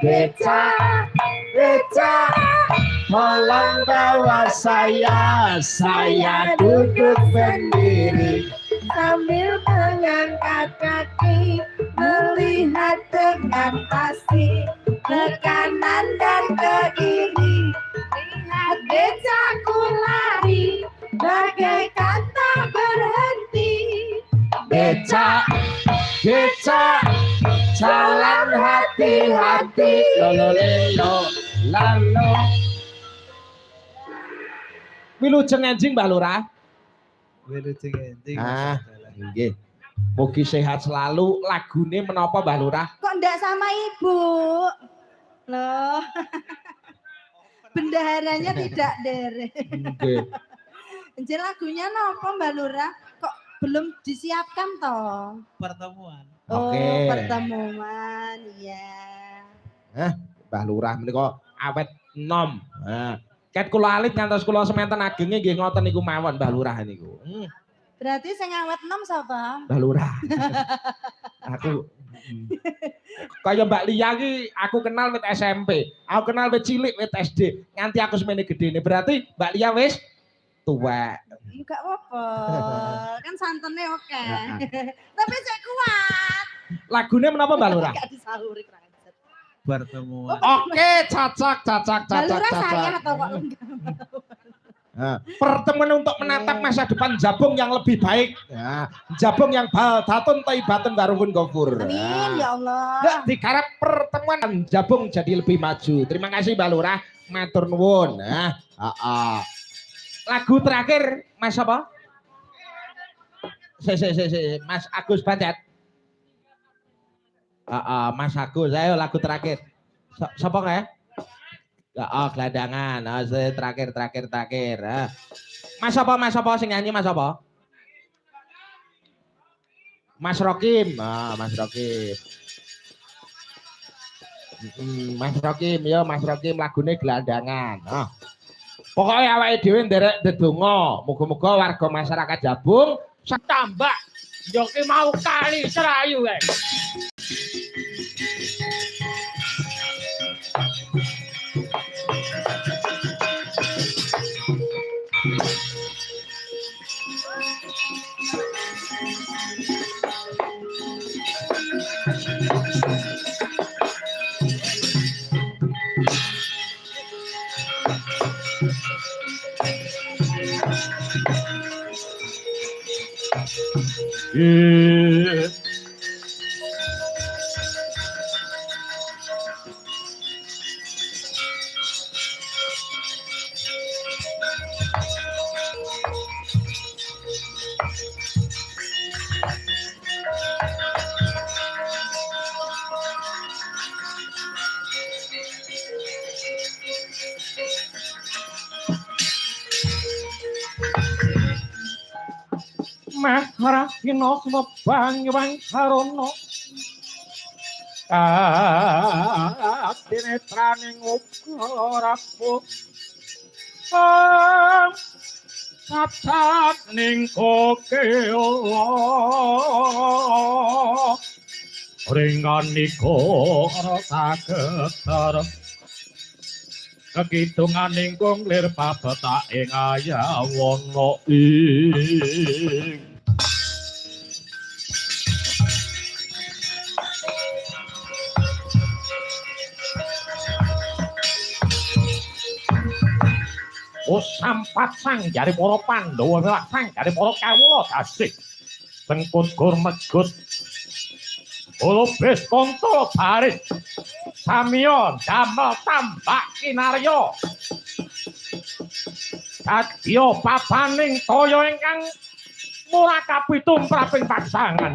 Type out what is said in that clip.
Becak, becak, tolong bawa saya duduk sendiri sambil mengangkat kaki, melihat dengan pasti ke kanan dan ke kiri. Lihat becakku lari, bagaikan tak berhenti. Becak, becak, jalan hati-hati, lolo lalu. Wilujeng enjing Mbah Lurah. Wilujeng enjing. Nggih. Mugi sehat selalu. Lagune menapa Mbah Lurah? Kok ndak sama Ibu? Loh. Bendaharanya tidak derek. Nggih. Enjing lagunya napa Mbah Lurah? Kok belum disiapkan toh? Pertemuan. Oke. Pertemuan, ya. Mbah Lurah menika awet enom. Ket kula alit ngantos kula sementen agenge nggih ngoten niku mawon Mbah Lurah niku. Berarti sing awet enom sapa? Mbah Lurah. Aku kaya Mbak Lia ki aku kenal wit SMP. Aku kenal wit cilik wit SD. Nganti aku semene gedene. Berarti Mbak Lia wis tuwek. Enggak apa-apa. Kan santennya oke. Tapi saya kuat. Lagune menapa Mbak Lurah? Enggak disauri kerancet. Pertemuan. Oke, cocok. Mbak Lurah saya atau kok enggak? Pertemuan untuk menatap masa depan Jabung yang lebih baik. Jabung yang baldatun taibatun warungkun gofur. Amin ya Allah. Dikarep pertemuan Jabung jadi lebih maju. Terima kasih Mbak Lurah, matur nuwun. Lagu terakhir Mas apa? Mas Agus Banjat. Mas Agus, ayo lagu terakhir. Siapa nggak ya? Gelandangan. Terakhir. Mas apa sing nyanyi Mas apa? Mas Rokim. Mas Rokim. Mas Rokim lagune gelandangan. Pokoknya awake dhewe nderek ndedonga, muga-muga warga masyarakat Jabung setambah yo ki mau kali serayu guys. Marahino sebang sarono dinetraning ukaraku cacat ning kokeo ringaniko sagetar kegitungan ingkung lir pabeta ing ayawana ing sampat sang jari para Pandhawa milah sang jari para kawula dasih tengkut gur megut ulubis kontul baris samiya damel tambak kinarya kadya papaning toya ingkang murakabi tumraping pasangan